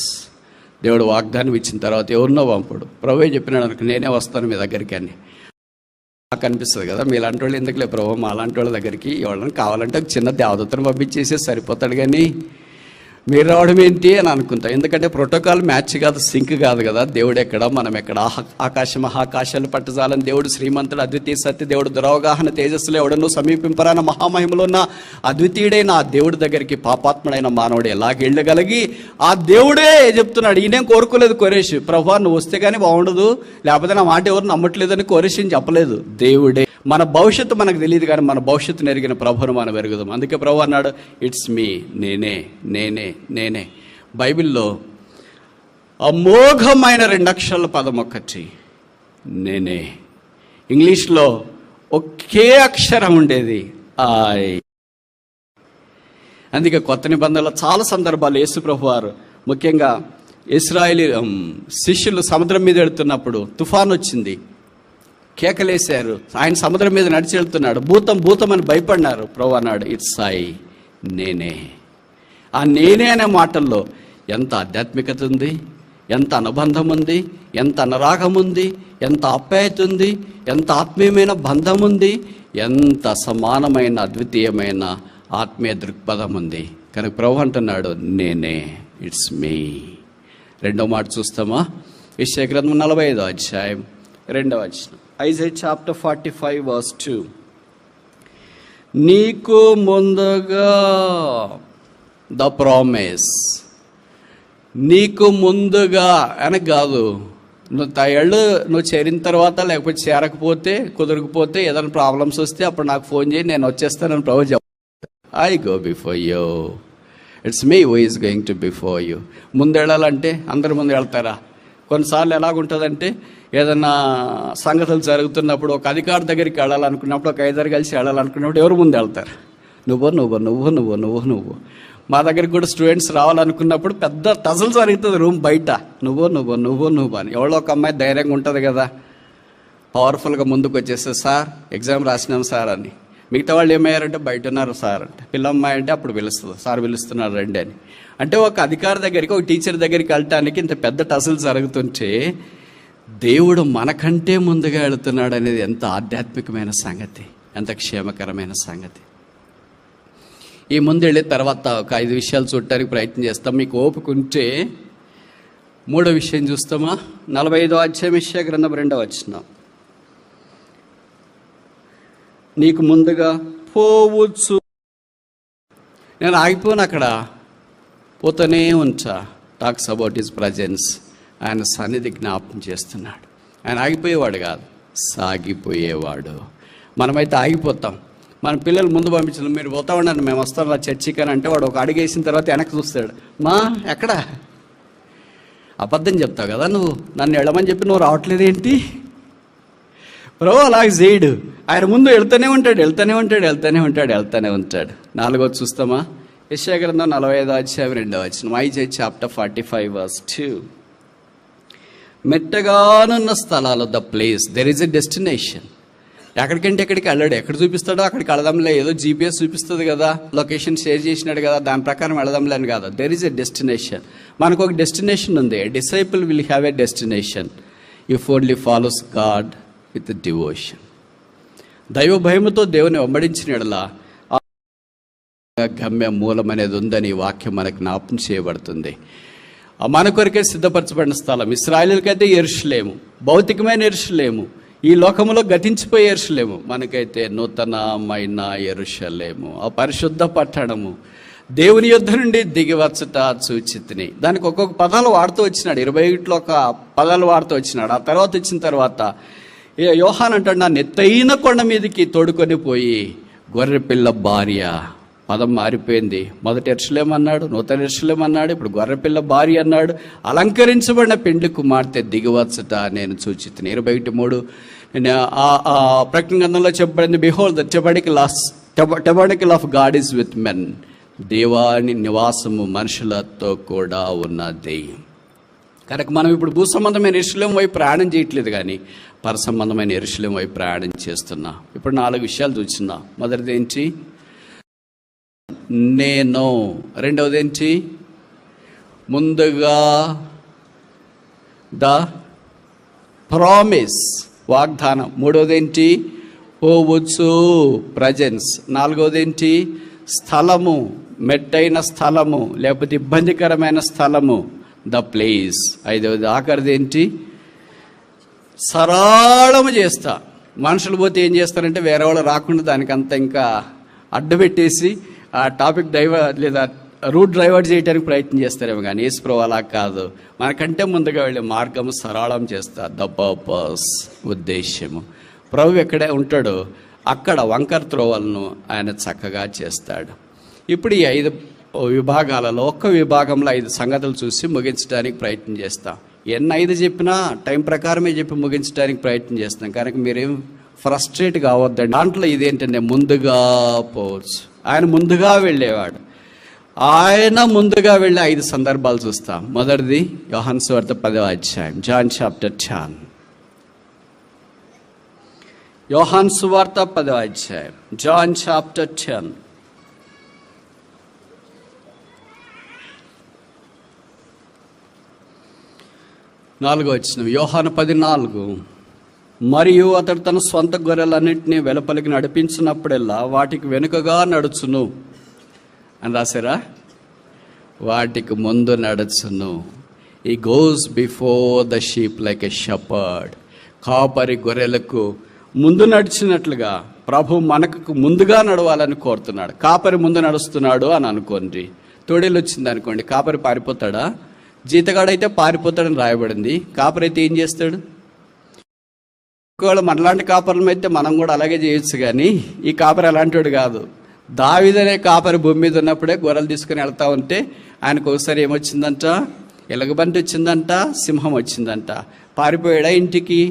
దేవుడు వాగ్దానం ఇచ్చిన తర్వాత ఎవరినో పంపుడు. ప్రభువే చెప్పినాడు అనుకో, నేనే వస్తాను మీ దగ్గరికి అని. నాకు అనిపిస్తుంది కదా, మీలాంటి వాళ్ళు ఎందుకులే ప్రభు, మా లాంటి వాళ్ళ దగ్గరికి ఎవరైనా కావాలంటే ఒక చిన్న దేవదూతను పంపించేసి సరిపోతాడు, కానీ మీరు రావడం ఏంటి అని అనుకుంటా. ఎందుకంటే ప్రోటోకాల్ మ్యాచ్ కాదు, సింక్ కాదు కదా. దేవుడు ఎక్కడ, మనం ఎక్కడ. ఆకాశ మహాకాశాలు పట్టజాలని దేవుడు శ్రీమంతుడు, అద్వితీయ సత్య దేవుడు, దురవగాహన తేజస్సులో ఎవడను సమీపింపరాన మహామహిమలో ఉన్న అద్వితీయుడైన ఆ దేవుడి దగ్గరికి పాపాత్ముడైన మానవుడు ఎలాగెళ్ళగలిగి, ఆ దేవుడే చెప్తున్నాడు. ఈయనేం కోరుకోలేదు కోరేష్, ప్రభా నువ్వు వస్తే కానీ బాగుండదు, లేకపోతే నా మాట ఎవరు నమ్మట్లేదని కోరేష్ అని చెప్పలేదు. దేవుడే. మన భవిష్యత్తు మనకు తెలియదు, కానీ మన భవిష్యత్తును ఎరిగిన ప్రభువును మనం ఎరుగుదాం. అందుకే ప్రభు అన్నాడు, ఇట్స్ మీ, నేనే నేనే నేనే. బైబిల్లో అమోఘమైన 2 అక్షరాల పదం ఒకటి, నేనే. ఇంగ్లీష్లో ఒకే అక్షరం ఉండేది, ఐ. అందుకే కొత్త నిబంధనలో చాలా సందర్భాలు యేసు ప్రభు వారు, ముఖ్యంగా ఇశ్రాయేలీ శిష్యులు సముద్రం మీద వెళుతున్నప్పుడు తుఫాన్ వచ్చింది, కేకలేశారు. ఆయన సముద్రం మీద నడిచి వెళ్తున్నాడు, భూతం భూతం అని భయపడినారు. ప్రభు అన్నాడు, ఇట్స్ ఐ, నేనే. ఆ నేనే అనే మాటల్లో ఎంత ఆధ్యాత్మికత ఉంది, ఎంత అనుబంధం ఉంది, ఎంత అనురాగం ఉంది, ఎంత ఆప్యాయత ఉంది, ఎంత ఆత్మీయమైన బంధం ఉంది, ఎంత సమానమైన అద్వితీయమైన ఆత్మీయ దృక్పథం ఉంది. కనుక ప్రభు అంటున్నాడు, నేనే, ఇట్స్ మీ. 2వ మాట చూస్తామా? యెషయా గ్రంథం 45వ అధ్యాయం 2వ వచనం. Isaiah chapter 45 verse 2. నీకు ముందుగా ద ప్రామిస్. నీకు ముందుగా అని కాదు, నువ్వు తయాళ్ళు నువ్వు చేరిన తర్వాత, లేకపోతే చేరకపోతే, కుదరకపోతే, ఏదైనా ప్రాబ్లమ్స్ వస్తే అప్పుడు నాకు ఫోన్ చేయి, నేను వచ్చేస్తానని ప్రభు చెప్తాను. I go before you, it's me who is going to before you. ముందు వెళ్ళాలంటే అందరి ముందు వెళ్తారా? కొన్నిసార్లు ఎలాగుంటుందంటే, ఏదన్నా సంగతులు జరుగుతున్నప్పుడు ఒక అధికారి దగ్గరికి వెళ్ళాలనుకున్నప్పుడు, ఒక 5 కలిసి వెళ్ళాలనుకున్నప్పుడు ఎవరు ముందు వెళ్తారు? నువ్వు నువ్వు నువ్వు నువ్వు నువ్వు నువ్వు. మా దగ్గరికి కూడా స్టూడెంట్స్ రావాలనుకున్నప్పుడు పెద్ద టజల్ జరుగుతుంది రూమ్ బయట, నువ్వు నువ్వు నువ్వు నువ్వు అని. ఎవరో ఒక అమ్మాయి ధైర్యంగా ఉంటుంది కదా, పవర్ఫుల్గా ముందుకు వచ్చేస్తే, సార్ ఎగ్జామ్ రాసినాం సార్ అని. మిగతా వాళ్ళు ఏమయ్యారంటే, బయట ఉన్నారు సార్ అంటే. పిల్లమ్మాయి అంటే అప్పుడు పిలుస్తుంది, సార్ పిలుస్తున్నారు రండి అని. అంటే ఒక అధికారి దగ్గరికి, ఒక టీచర్ దగ్గరికి వెళ్ళటానికి ఇంత పెద్ద టజల్ జరుగుతుంటే, దేవుడు మనకంటే ముందుగా వెళుతున్నాడు అనేది ఎంత ఆధ్యాత్మికమైన సంగతి, ఎంత క్షేమకరమైన సంగతి. ఈ ముందు వెళ్ళిన తర్వాత ఒక 5 విషయాలు చూడటానికి ప్రయత్నం చేస్తాం. మీకు ఓపిక ఉంటే 3వ విషయం చూస్తామా? 45వ అధ్యాయం యెషయా గ్రంథం 2వ వచనం. నీకు ముందుగా పోవచ్చు. నేను ఆగిపోను, అక్కడ పోతూనే ఉంటా. Talks about his presence. ఆయన సన్నిధి జ్ఞాపకం చేస్తున్నాడు. ఆయన ఆగిపోయేవాడు కాదు, సాగిపోయేవాడు. మనమైతే ఆగిపోతాం. మన పిల్లలు ముందు పంపించడం, మీరు పోతా ఉండండి మేము వస్తాం నా చర్చికి అని అంటే, వాడు ఒక అడుగు వేసిన తర్వాత వెనక్కి చూస్తాడు, మా ఎక్కడ? అబద్ధం చెప్తావు కదా నువ్వు, నన్ను వెళ్ళమని చెప్పి నువ్వు రావట్లేదేంటి? ప్రభు అలాగే చేయడు. ఆయన ముందు వెళ్తూనే ఉంటాడు, వెళ్తూనే ఉంటాడు, వెళ్తూనే ఉంటాడు, వెళ్తూనే ఉంటాడు. 4వది చూస్తామా? యెషయా గ్రంథం 45వ అధ్యాయం 2వ వచనం. Isaiah chapter 45 verse 2. మెట్టగానున్న స్థలాలు, the place, there is a destination. ఎక్కడికంటే ఎక్కడికి వెళ్ళాడు, ఎక్కడ చూపిస్తాడో అక్కడికి వెళదాంలే, ఏదో GPS చూపిస్తుంది కదా, లొకేషన్ షేర్ చేసినాడు కదా, దాని ప్రకారం వెళదాంలే అని కాదు. There is a destination. మనకు ఒక డెస్టినేషన్ ఉంది. Disciple will have a destination if only follows God with devotion. దైవ భయముతో దేవుని వెంబడించిన యెడల గమ్య మూలం అనేది ఉందని వాక్యం మనకు జ్ఞాపకం చేయబడుతుంది. మన కొరకే సిద్ధపరచబడిన స్థలం. ఇశ్రాయేలుకైతే యెరూషలేము, భౌతికమైన యెరూషలేము, ఈ లోకములో గతించిపోయే యెరూషలేము. మనకైతే నూతనమైన యెరూషలేము, ఆ పరిశుద్ధ పట్టణము, దేవుని యుద్ధ నుండి దిగివచ్చట సూచితిని. దానికి ఒక్కొక్క పదాలు వాడుతూ వచ్చినాడు. 21లో ఒక పదాలు వాడుతూ వచ్చినాడు. ఆ తర్వాత వచ్చిన తర్వాత యోహాన్ అంటాడు, నా ఎత్తైన కొండ మీదకి తోడుకొని పోయి గొర్రెపిల్ల భార్య పదం మారిపోయింది. మొదటి యెరూషలేము అన్నాడు, నూతన యెరూషలేము అన్నాడు, ఇప్పుడు గొర్రెపిల్ల భార్య అన్నాడు. అలంకరించబడిన పెండ్లి కుమార్తె దిగివచ్చట నేను సూచితిని. 21:3 ప్రకటన గ్రంథంలో చెప్పబడింది, behold the tabernacle of God is with men. దేవాని నివాసము మనుషులతో కూడా ఉన్నది. కనుక మనం ఇప్పుడు భూ సంబంధమైన యెరూషలేము వైపు ప్రయాణం చేయట్లేదు, కానీ పర సంబంధమైన యెరూషలేము వైపు ప్రయాణం చేస్తున్నాం. ఇప్పుడు 4 విషయాలు చూస్తున్నాం. మొదటిది ఏంటి? నేను. రెండవది ఏంటి? ముందుగా ద ప్రామిస్, వాగ్దానం. మూడవది ఏంటి? పోవచ్చు, ప్రజెన్స్. నాలుగవది ఏంటి? స్థలము, మెట్టైన స్థలము లేకపోతే ఇబ్బందికరమైన స్థలము, ద ప్లేస్. ఐదవది ఆఖరిది ఏంటి? సరళము చేస్తా. మనుషులు పోతే ఏం చేస్తారంటే వేరే వాళ్ళు రాకుండా దానికంతా ఇంకా అడ్డుపెట్టేసి ఆ టాపిక్ లేదా రూట్ డైవర్ట్ చేయడానికి ప్రయత్నం చేస్తారేమో, కానీ యేసుప్రభువు అలా కాదు. మనకంటే ముందుగా వెళ్ళే మార్గము సరళం చేస్తా. The purpose, ఉద్దేశ్యము. ప్రభు ఎక్కడే ఉంటాడో అక్కడ వంకర త్రోవలను ఆయన చక్కగా చేస్తాడు. ఇప్పుడు ఈ 5 విభాగాలలో ఒక్క విభాగంలో 5 సంగతులు చూసి ముగించడానికి ప్రయత్నం చేస్తాం. ఎన్ని 5 చెప్పినా టైం ప్రకారమే చెప్పి ముగించడానికి ప్రయత్నం చేస్తాం. కనుక మీరేం ఫ్రస్ట్రేట్ కావద్దండి. దాంట్లో ఇదేంటంటే ముందుగా పోవచ్చు. ఆయన ముందుగా వెళ్ళేవాడు. ఆయన ముందుగా వెళ్ళే 5 సందర్భాలు చూస్తాం. మొదటిది యోహాను సువార్త 10వ అధ్యాయం, జాన్ చాప్టర్ 10. యోహాను సువార్త 10వ అధ్యాయం, జాన్ చాప్టర్ 10. 4వ వచనం. యోహాను 10:4. మరియు అతడు తన స్వంత గొర్రెలన్నింటినీ వెలుపలికి నడిపించినప్పుడల్లా వాటికి వెనుకగా నడుచును అని రాశారా? వాటికి ముందు నడుచును. ఈ goes before the sheep like a shepherd. కాపరి గొర్రెలకు ముందు నడిచినట్లుగా ప్రభు మనకు ముందుగా నడవాలని కోరుతున్నాడు. కాపరి ముందు నడుస్తున్నాడు అని అనుకోండి. తోడేలు వచ్చింది అనుకోండి, కాపరి పారిపోతాడా? జీతగాడైతే పారిపోతాడని రాయబడింది. కాపరి అయితే ఏం చేస్తాడు? ఒకవేళ మనలాంటి కాపరులం అయితే మనం కూడా అలాగే చేయొచ్చు, కానీ ఈ కాపరి అలాంటివాడు కాదు. దావీదనే కాపరి భూమి మీద ఉన్నప్పుడే గొర్రెలు తీసుకుని వెళ్తా ఉంటే ఆయనకు ఒకసారి ఏమొచ్చిందంట? ఎలుగుబంటి వచ్చిందంట, సింహం వచ్చిందంట. పారిపోయాడా ఇంటికి?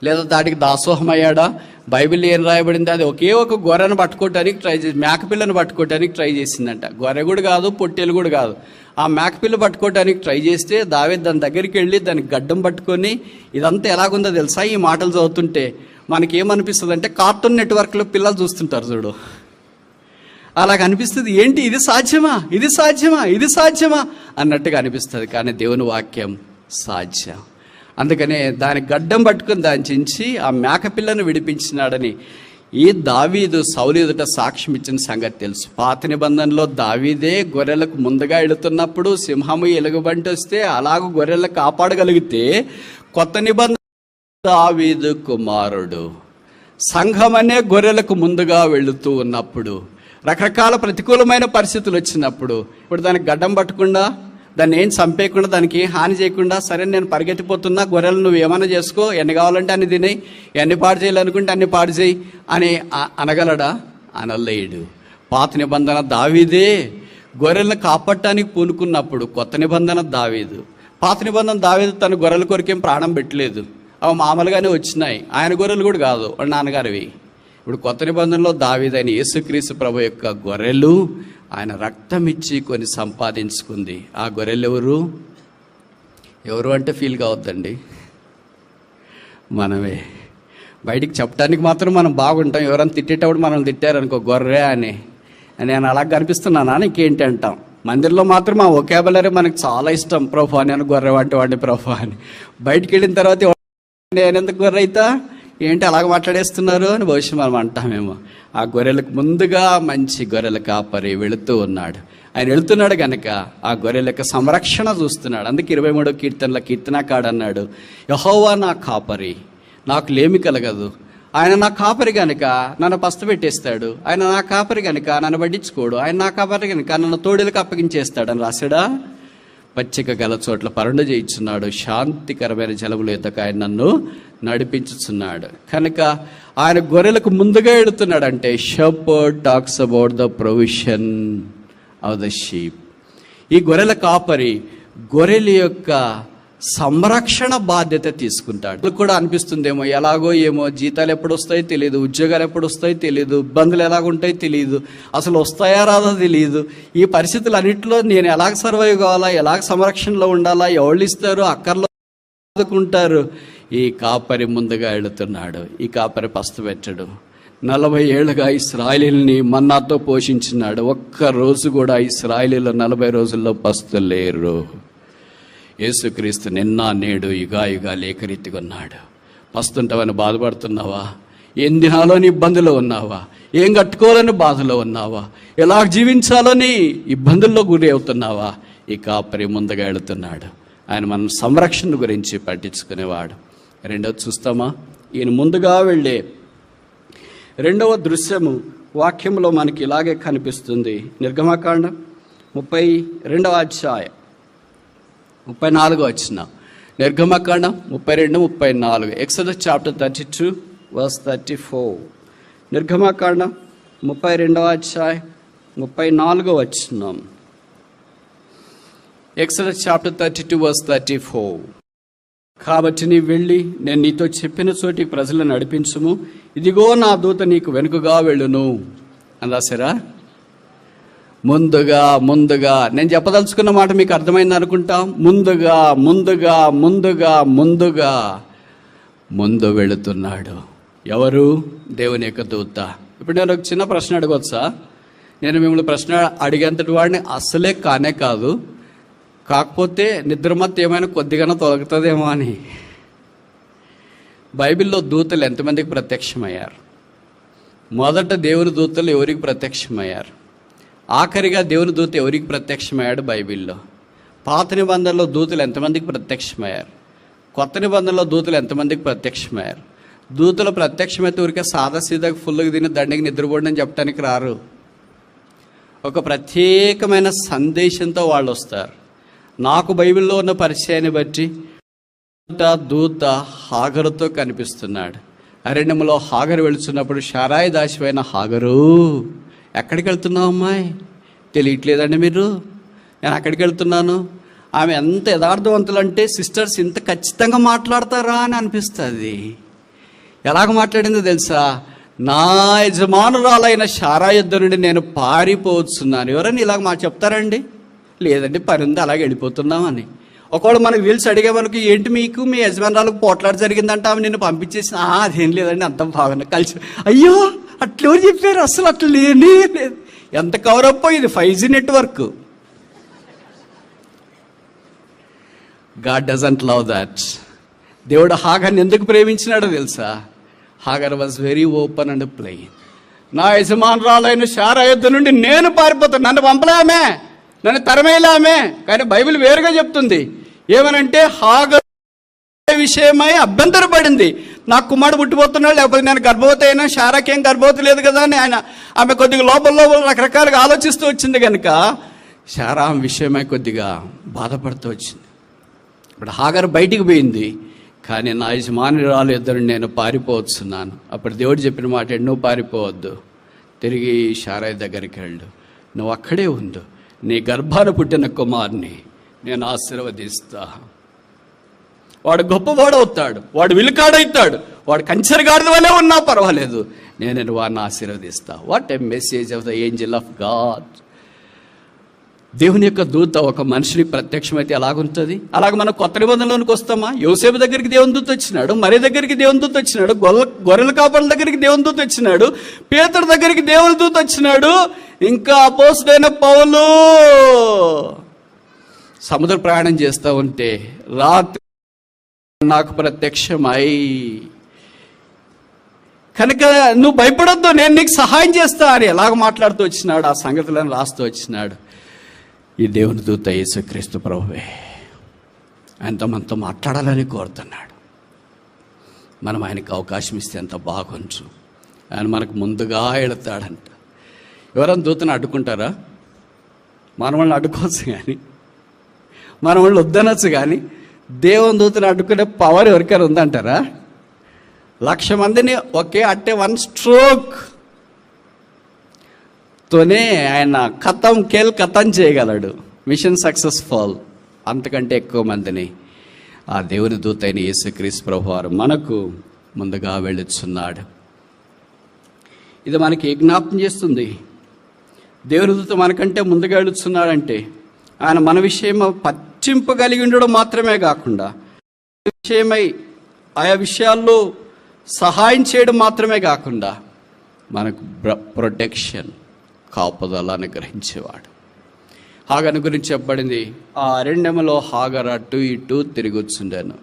లేదా దాటికి దాసోహం అయ్యాడా? బైబిల్ ఏం రాయబడింది? అది ఒకే ఒక గొర్రెను పట్టుకోవటానికి ట్రై చేసి, మేకపిల్లను పట్టుకోవటానికి ట్రై చేసిందంట. గొర్రె కూడా కాదు, పొట్టేలు కూడా కాదు. ఆ మేకపిల్ల పట్టుకోవటానికి ట్రై చేస్తే దావీదు దాని దగ్గరికి వెళ్ళి దానికి గడ్డం పట్టుకొని, ఇదంతా ఎలాగుందో తెలుసా? ఈ మాటలు చదువుతుంటే మనకేమనిపిస్తుంది అంటే కార్టూన్ నెట్వర్క్లో పిల్లలు చూస్తుంటారు చూడు, అలాగ అనిపిస్తుంది. ఏంటి ఇది సాధ్యమా, ఇది సాధ్యమా, ఇది సాధ్యమా అన్నట్టుగా అనిపిస్తుంది. కానీ దేవుని వాక్యం సాధ్యం. అందుకనే దాని గడ్డం పట్టుకుని దాని చించి ఆ మేకపిల్లను విడిపించినాడని ఈ దావీదు సౌలు ఎదుట సాక్ష్యం ఇచ్చిన సంగతి తెలుసు. పాత నిబంధనలో దావీదే గొర్రెలకు ముందుగా వెళుతున్నప్పుడు సింహము ఎలుగుబంటి వస్తే అలాగ గొర్రెలకు కాపాడగలిగితే, కొత్త నిబంధన దావీదు కుమారుడు సంఘమనే గొర్రెలకు ముందుగా వెళుతూ ఉన్నప్పుడు, రకరకాల ప్రతికూలమైన పరిస్థితులు వచ్చినప్పుడు, ఇప్పుడు దానికి గడ్డం పట్టకుండా, దాన్ని ఏం చంపేయకుండా, దానికి హాని చేయకుండా, సరే నేను పరిగెత్తిపోతున్నా, గొర్రెలు నువ్వు ఏమైనా చేసుకో, ఎన్ని కావాలంటే అన్ని తినేయి, ఎన్ని పాడు చేయాలనుకుంటే అన్ని పాడు చేయి అని అనగలడా? అనలేడు. పాత నిబంధన దావీదే గొర్రెలను కాపాడటానికి పూనుకున్నప్పుడు, కొత్త నిబంధన దావీదు. పాత నిబంధన దావీదు తన గొర్రెల కొరకేం ప్రాణం పెట్టలేదు, అవి మామూలుగానే వచ్చినాయి. ఆయన గొర్రెలు కూడా కాదు, వాళ్ళ నాన్నగారివి. ఇప్పుడు కొత్త నిబంధనలో దావీదైన యేసుక్రీస్తు ప్రభు యొక్క గొర్రెలు ఆయన రక్తం ఇచ్చి కొన్ని సంపాదించుకుంది. ఆ గొర్రెలు ఎవరు అంటే ఫీల్ కావద్దండి, మనమే. బయటికి చెప్పడానికి మాత్రం మనం బాగుంటాం. ఎవరైనా తిట్టేటప్పుడు మనం తిట్టారనుకో గొర్రె అని నేను అలా కనిపిస్తున్నానా నీకేంటి అంటాం. మందిరంలో మాత్రం ఆ వొకాబులరీ మనకు చాలా ఇష్టం. ప్రభు నేను గొర్రె అంటే వాడిని ప్రభు అని. బయటికి వెళ్ళిన తర్వాత నేను ఎందుకు గొర్రె అవుతా, ఏంటి అలాగ మాట్లాడేస్తున్నారు అని భవిష్యత్తు మనం అంటామేమో. ఆ గొర్రెలకు ముందుగా మంచి గొర్రెల కాపరి వెళుతూ ఉన్నాడు. ఆయన వెళుతున్నాడు కనుక ఆ గొర్రెలకు సంరక్షణ చూస్తున్నాడు. అందుకే 23వ కీర్తనలో కీర్తనకాడు అన్నాడు, యెహోవా నా కాపరి, నాకు లేమి కలగదు. ఆయన నా కాపరి కనుక నన్ను పస్తపెట్టేస్తాడు. ఆయన నా కాపరి కనుక నన్ను పట్టించుకోడు. ఆయన నా కాపరి కనుక నన్ను తోడేలకు అప్పగించేస్తాడని రాశాడా? పచ్చిక గల చోట్ల పరుండ చేయించున్నాడు, శాంతికరమైన జలముల యొద్దకు ఆయన నన్ను నడిపించుచున్నాడు. కనుక ఆయన గొర్రెలకు ముందుగా ఎడుతున్నాడు. అంటే shepherd talks about the provision of the sheep. ఈ గొర్రెల కాపరి గొర్రెల యొక్క సంరక్షణ బాధ్యత తీసుకుంటాడు. కూడా అనిపిస్తుందేమో, ఎలాగో ఏమో, జీతాలు ఎప్పుడు వస్తాయో తెలియదు, ఉద్యోగాలు ఎప్పుడు వస్తాయో తెలియదు, ఇబ్బందులు ఎలాగుంటాయో తెలియదు, అసలు వస్తాయా రాదో తెలియదు. ఈ పరిస్థితులు అన్నింటిలో నేను ఎలాగ సర్వైవ్ కావాలా, ఎలాగ సంరక్షణలో ఉండాలా, ఎవళ్ళు ఇస్తారు, అక్కర్లో ఆదుకుంటారు. ఈ కాపరి ముందుగా వెళుతున్నాడు. ఈ కాపరి పస్తు పెట్టడు. 40 ఏళ్ళుగా ఇశ్రాయేలుని మన్నాతో పోషించినాడు. ఒక్కరోజు కూడా ఇశ్రాయేలీలో 40 రోజుల్లో పస్తు లేరు. యేసుక్రీస్తు నిన్న నేడు యుగాయుగాలు ఏకరీతిగా ఉన్నాడు. పస్తుంటావని బాధపడుతున్నావా? ఏం దినాలోని ఇబ్బందులో ఉన్నావా? ఏం కట్టుకోవాలని బాధలో ఉన్నావా? ఎలా జీవించాలని ఇబ్బందుల్లో గురి అవుతున్నావా? ఈ కాపరి ముందుగా వెళుతున్నాడు. ఆయన మన సంరక్షణ గురించి పట్టించుకునేవాడు. రెండవది చూస్తామా? ఈయన ముందుగా వెళ్ళే రెండవ దృశ్యము వాక్యంలో మనకి ఇలాగే కనిపిస్తుంది. నిర్గమకాండం 32వ అధ్యాయం 34వ వచనం. నిర్గమకాండం 32, 34. Exodus chapter 32 verse 34. నిర్గమకాండం 32వ అధ్యాయం 34వ వచనం. Exodus chapter 32 verse 34. కాబట్టి నీ వెళ్ళి నేను నీతో చెప్పిన చోటికి ప్రజలను నడిపించుము, ఇదిగో నా దూత నీకు వెనుకగా వెళ్ళును అని రాశారా? ముందుగా నేను చెప్పదలుచుకున్న మాట మీకు అర్థమైంది అనుకుంటా. ముందు వెళుతున్నాడు. ఎవరు? దేవుని యొక్క దూత. ఇప్పుడు నేను ఒక చిన్న ప్రశ్న అడగవచ్చా? నేను మిమ్మల్ని ప్రశ్న అడిగేంతటి వాడిని అస్సలే కానే కాదు. కాకపోతే నిద్రమత్తు ఏమైనా కొద్దిగానో తొలగుతుందేమో అని. బైబిల్లో దూతలు ఎంతమందికి ప్రత్యక్షమయ్యారు? మొదట దేవుని దూతలు ఎవరికి ప్రత్యక్షమయ్యారు? ఆఖరిగా దేవుని దూత ఎవరికి ప్రత్యక్షమయ్యాడు బైబిల్లో? పాత నిబంధనలో దూతలు ఎంతమందికి ప్రత్యక్షమయ్యారు? కొత్త నిబంధనలో దూతలు ఎంతమందికి ప్రత్యక్షమయ్యారు? దూతలు ప్రత్యక్షమైతే ఊరికే సాదాసీదాగా ఫుల్గా తిని దండికి నిద్రపోండి అని చెప్పడానికి రారు. ఒక ప్రత్యేకమైన సందేశంతో వాళ్ళు వస్తారు. నాకు బైబిల్లో ఉన్న పరిచయాన్ని బట్టి దూత హాగరుతో కనిపిస్తున్నాడు. అరణ్యంలో హాగరు వెళుతున్నప్పుడు షారాయి దాసిపోయిన హాగరు, ఎక్కడికి వెళ్తున్నావు అమ్మాయి? తెలియట్లేదండి మీరు, నేను అక్కడికి వెళ్తున్నాను. ఆమె ఎంత యథార్థవంతులు అంటే, సిస్టర్స్ ఇంత ఖచ్చితంగా మాట్లాడతారా అని అనిపిస్తుంది. ఎలాగ మాట్లాడిందో తెలుసా? నా యజమానురాలైన షారా యుద్ధ నుండి నేను పారిపోతున్నాను. ఎవరైనా ఇలాగ చెప్తారండి? లేదండి, పని ఉంది అలాగే వెళ్ళిపోతున్నామని. ఒకవేళ మనకు వీల్స్ అడిగేవరకు, ఏంటి మీకు మీ యజమానురాలకు పోట్లాట జరిగిందంటే ఆమె నిన్ను పంపించేసి, అదేం లేదండి అంత బాగున్నా కలిసి. అయ్యో అట్లెవరు చెప్పారు? అసలు అట్లా లేని లేదు. ఎంత కవరప్ ఇది 5G network. God doesn't love that. దేవుడు హాగర్ని ఎందుకు ప్రేమించినాడో తెలుసా? Hagar was very open and plain. నా యజమానురాలైన షారా యుద్ధ నుండి నేను పారిపోతాను, నన్ను పంపలేమే, నన్ను తరమేలామే. కానీ బైబిల్ వేరుగా చెప్తుంది. ఏమనంటే, హాగర్ విషయమై అభ్యంతరపడింది. నాకు కుమారుడు పుట్టిపోతున్నాడు, లేకపోతే నేను గర్భవతి అయినా, షారాకేం గర్భవతి లేదు కదా అని ఆమె కొద్దిగా లోపల రకరకాలుగా ఆలోచిస్తూ వచ్చింది. కనుక షారా విషయమై కొద్దిగా బాధపడుతూ వచ్చింది. ఇప్పుడు హాగర్ బయటికి పోయింది. కానీ నా యజమానురాలు ఇద్దరు నేను పారిపోవచ్చున్నాను. అప్పుడు దేవుడు చెప్పిన మాట, నువ్వు పారిపోవద్దు, తిరిగి షారాయి దగ్గరికి వెళ్ళు, నువ్వు అక్కడే ఉండు, నీ గర్భాన పుట్టిన కుమారుని నేను ఆశీర్వదిస్తా. వాడు గొప్పవాడు అవుతాడు, వాడు విలుకాడవుతాడు, వాడు కంచెరగాడిద వల్లే ఉన్నా పర్వాలేదు, నేను వాడిని ఆశీర్వదిస్తా. What a message of the angel of God. దేవుని యొక్క దూత ఒక మనిషికి ప్రత్యక్షమైతే ఎలాగుంటుంది? అలాగ మనం కొత్త నిబంధనలోనికి వస్తామా? యోసేపు దగ్గరికి దేవుని దూత వచ్చినాడు, మరి దగ్గరికి దేవుని దూత వచ్చినాడు, గొర్రెల కాపర్ల దగ్గరికి దేవుని దూత వచ్చినాడు, పేతురు దగ్గరికి దేవుని దూత వచ్చినాడు, ఇంకా అపోస్తలుడైన పౌలు సముద్ర ప్రయాణం చేస్తూ ఉంటే రాత్రి నాకు ప్రత్యక్షమై, కనుక నువ్వు భయపడొద్దు, నేను నీకు సహాయం చేస్తా అని ఎలాగ మాట్లాడుతూ వచ్చినాడు, ఆ సంగతులను రాస్తూ వచ్చినాడు. ఈ దేవుని దూత యేసుక్రీస్తు ప్రభువే. ఆయనతో మనతో మాట్లాడాలని కోరుతున్నాడు. మనం ఆయనకు అవకాశం ఇస్తే ఎంత బాగుంచు. ఆయన మనకు ముందుగా వెళతాడంట. ఎవరైనా దూతను అడ్డుకుంటారా? మన వాళ్ళని అడ్డుకోవచ్చు, కానీ మన వాళ్ళు వద్దనొచ్చు, కానీ దేవుని దూతను అడ్డుకునే పవర్ ఎవరికైనా ఉందంటారా? 1,00,000 మందిని ఒకే అట్టే 1 స్ట్రోక్ తోనే ఆయన కథం చేయగలడు. Mission successful. అంతకంటే ఎక్కువ మందిని ఆ దేవుని దూత అయిన యేసుక్రీస్తు ప్రభువారు మనకు ముందుగా వెళ్ళుచున్నాడు. ఇది మనకి జ్ఞాపకం చేస్తుంది. దేవుని దూత మనకంటే ముందుగా వెళ్ళుచున్నాడంటే ఆయన మన విషయమై పట్టింపగలిగి ఉండడం మాత్రమే కాకుండా విషయమై ఆయా విషయాల్లో సహాయం చేయడం మాత్రమే కాకుండా మనకు ప్రొటెక్షన్, కాపుదల అనుగ్రహించేవాడు. హాగర్ గురించి చెప్పబడింది, ఆ అరణ్యములో హాగర్ అటు ఇటు తిరిగి వచ్చిండాను.